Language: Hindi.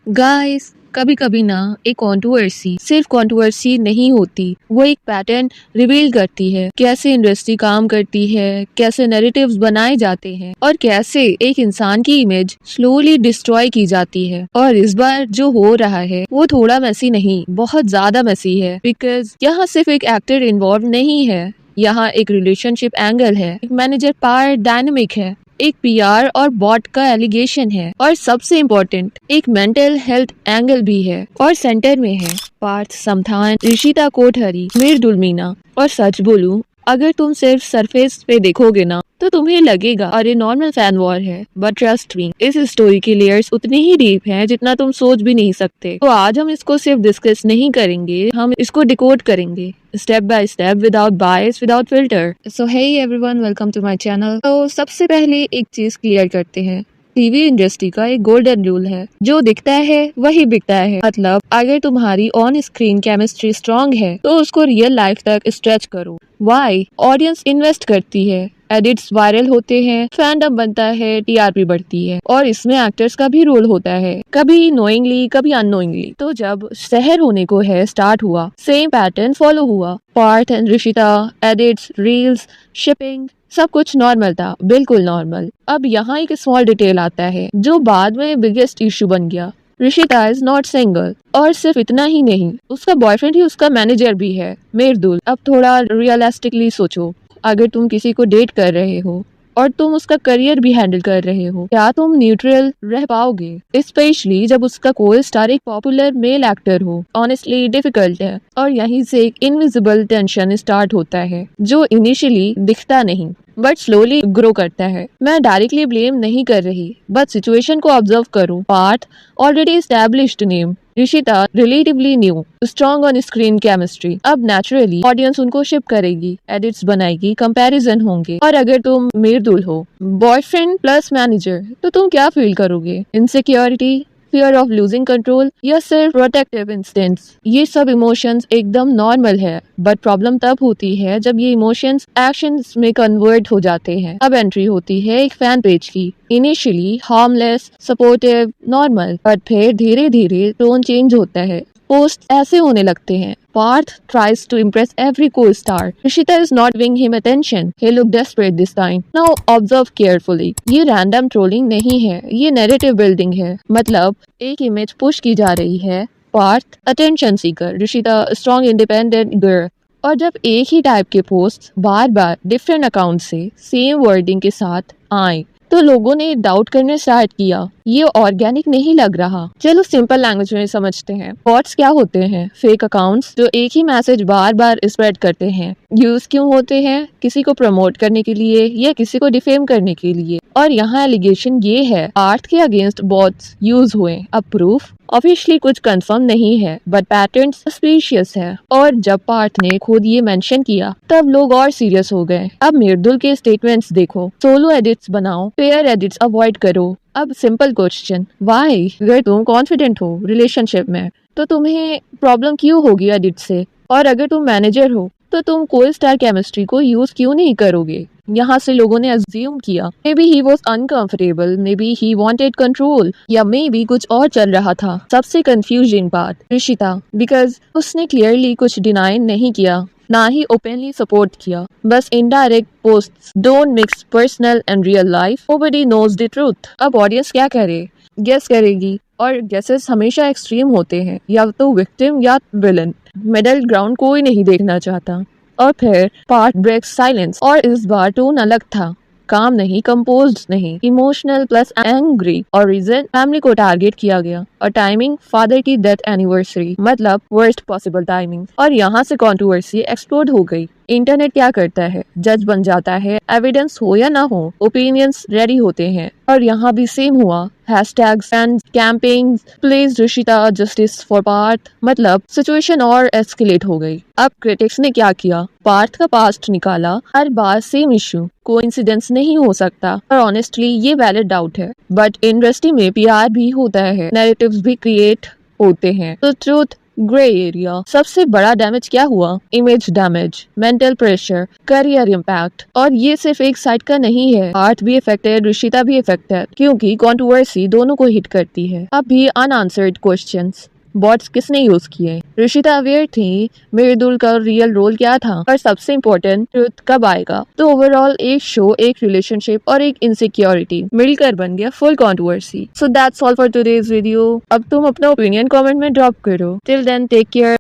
गाइस, कभी कभी ना एक कंट्रोवर्सी सिर्फ कंट्रोवर्सी नहीं होती, वो एक पैटर्न रिवील करती है। कैसे इंडस्ट्री काम करती है, कैसे नैरेटिव्स बनाए जाते हैं और कैसे एक इंसान की इमेज स्लोली डिस्ट्रॉय की जाती है। और इस बार जो हो रहा है वो थोड़ा मैसी नहीं, बहुत ज्यादा मैसी है। बिकॉज यहाँ सिर्फ एक एक्टर इन्वॉल्व नहीं है, यहाँ एक रिलेशनशिप एंगल है, एक मैनेजर पावर डायनेमिक है, एक पीआर और बॉट का एलिगेशन है और सबसे इम्पोर्टेंट एक मेंटल हेल्थ एंगल भी है। और सेंटर में है पार्थ समथान, ऋषिता कोठारी, मृदुल मीना। और सच बोलूं, अगर तुम सिर्फ सरफेस पे देखोगे ना तो तुम्हें लगेगा अरे नॉर्मल फैन वॉर है, बट ट्रस्ट मी, इस स्टोरी की लेयर्स उतनी ही डीप हैं जितना तुम सोच भी नहीं सकते। तो आज हम इसको सिर्फ डिस्कस नहीं करेंगे, हम इसको डिकोड करेंगे step by step, without bias, without filter. So hey everyone, welcome to my channel. तो सबसे पहले एक चीज क्लियर करते हैं। टीवी इंडस्ट्री का एक गोल्डन रूल है, जो दिखता है वही बिकता है। मतलब अगर तुम्हारी ऑन स्क्रीन केमिस्ट्री स्ट्रांग है तो उसको रियल लाइफ तक स्ट्रेच करो। वाई? ऑडियंस इन्वेस्ट करती है, एडिट्स वायरल होते हैं, फैंडम बनता है, टीआरपी बढ़ती है। और इसमें एक्टर्स का भी रोल होता है, कभी नोइंगली कभी अननोइंगली। तो जब शहर होने को है स्टार्ट हुआ, सेम पैटर्न फॉलो हुआ। Parth and Rishita, edits, reels, shipping, सब कुछ नॉर्मल था, बिल्कुल नॉर्मल। अब यहाँ एक स्मॉल डिटेल आता है जो बाद में बिगेस्ट इशू बन गया। ऋषिता इज नॉट सिंगल, और सिर्फ इतना ही नहीं, उसका बॉयफ्रेंड ही उसका मैनेजर भी है, मृदुल। अब थोड़ा रियलिस्टिकली सोचो, अगर तुम किसी को डेट कर रहे हो और तुम उसका करियर भी हैंडल कर रहे हो, क्या तुम न्यूट्रल रह पाओगे? स्पेशली जब उसका को स्टार एक पॉपुलर मेल एक्टर हो। ऑनेस्टली डिफिकल्ट है। और यहीं से एक इनविजिबल टेंशन स्टार्ट होता है, जो इनिशियली दिखता नहीं बट स्लोली ग्रो करता है। मैं डायरेक्टली ब्लेम नहीं कर रही, बट सिचुएशन को ऑब्जर्व करो। Parth already established name, Rishita relatively new, strong on screen chemistry. अब नेचुरली ऑडियंस उनको शिप करेगी, एडिट्स बनाएगी, कंपैरिजन होंगे। और अगर तुम मृदुल हो, बॉयफ्रेंड प्लस मैनेजर, तो तुम क्या फील करोगे? Insecurity, fear of losing control, या सिर्फ प्रोटेक्टिव इंस्टिंक्ट्स? ये सब इमोशंस एकदम नॉर्मल है, बट प्रॉब्लम तब होती है जब ये इमोशंस एक्शंस में कन्वर्ट हो जाते हैं। अब एंट्री होती है एक फैन पेज की, initially harmless, supportive, normal, but फिर धीरे धीरे टोन चेंज होता है। पोस्ट ऐसे होने लगते हैं: Parth tries to impress every co-star. Rishita is not giving him attention. He looked desperate this time. Now observe carefully. ये random trolling नहीं है, ये narrative building है। मतलब एक इमेज पुश की जा रही है, Parth attention seeker, Rishita strong independent girl. और जब एक ही टाइप के पोस्ट बार बार डिफरेंट अकाउंट से सेम वर्डिंग के साथ आए तो लोगों ने डाउट करने स्टार्ट किया, ये ऑर्गेनिक नहीं लग रहा। चलो सिंपल लैंग्वेज में समझते हैं। बॉट्स क्या होते हैं? फेक अकाउंट्स जो एक ही मैसेज बार बार स्प्रेड करते हैं। यूज क्यों होते हैं? किसी को प्रमोट करने के लिए या किसी को डिफेम करने के लिए। और यहाँ एलिगेशन ये है, पार्थ के अगेंस्ट बॉट्स यूज हुए। अब प्रूफ ऑफिशियली कुछ कंफर्म नहीं है, बट पैटर्न सस्पिशियस है। और जब पार्थ ने खुद ये मेंशन किया तब लोग और सीरियस हो गए। अब मृदुल के स्टेटमेंट्स देखो, सोलो एडिट्स बनाओ, पेयर एडिट्स अवॉइड करो। अब सिंपल क्वेश्चन, व्हाई? अगर तुम कॉन्फिडेंट हो रिलेशनशिप में तो तुम्हें प्रॉब्लम क्यों होगी एडिट से? और अगर तुम मैनेजर हो तो तुम को स्टार केमिस्ट्री को यूज क्यों नहीं करोगे? यहाँ से लोगों ने अज्यूम किया, maybe he was uncomfortable, maybe he wanted control, या मे बी कुछ और चल रहा था। सबसे कंफ्यूजिंग पार्ट ऋषिता, बिकॉज उसने क्लियरली कुछ डिनाई नहीं किया, ना ही ओपनली सपोर्ट किया, बस indirect posts. Don't mix personal and real life, nobody knows the truth. अब ऑडियंस क्या करे? गेस करेगी, और गेसेस हमेशा एक्सट्रीम होते हैं, या तो विक्टिम या विलन। मिडिल ग्राउंड कोई नहीं देखना चाहता। और फिर पार्थ ब्रेक्स साइलेंस, और इस बार टोन अलग था, काम नहीं, कंपोज्ड नहीं, इमोशनल प्लस एंग्री। और रीजन, फैमिली को टारगेट किया गया। और टाइमिंग, फादर की डेथ एनिवर्सरी, मतलब वर्स्ट पॉसिबल टाइमिंग। और यहाँ से कंट्रोवर्सी एक्सप्लोड हो गई। इंटरनेट क्या करता है? जज बन जाता है, एविडेंस हो या ना हो, ओपिनियंस रेडी होते हैं। और यहाँ भी सेम हुआ, hashtags and campaigns, please Rishita, justice for Parth. मतलब सिचुएशन और एस्केलेट हो गई। अब क्रिटिक्स ने क्या किया? पार्थ का पास्ट निकाला, हर बार सेम इशू, कोइंसिडेंस नहीं हो सकता। और ऑनेस्टली ये वैलिड डाउट है, बट इंडस्ट्री में पीआर भी होता है, नैरेटिव्स भी क्रिएट होते हैं, तो ट्रूथ ग्रे एरिया। सबसे बड़ा डैमेज क्या हुआ? Image damage, mental pressure, career impact. और ये सिर्फ एक साइड का नहीं है, आर्ट भी इफेक्टेड, ऋषिता भी इफेक्टेड, क्योंकि कंट्रोवर्सी दोनों को हिट करती है। अब भी अनआंसर्ड क्वेश्चंस, बॉट्स किसने यूज किए? ऋषिता अवेयर थी मिर्दुल का रियल रोल क्या था, और सबसे इम्पोर्टेंट ट्रुथ कब आएगा? तो ओवरऑल एक शो, एक रिलेशनशिप और एक इनसिक्योरिटी मिलकर बन गया full controversy. So that's all for today's video. अब तुम अपना ओपिनियन कमेंट में ड्रॉप करो। Till then take care.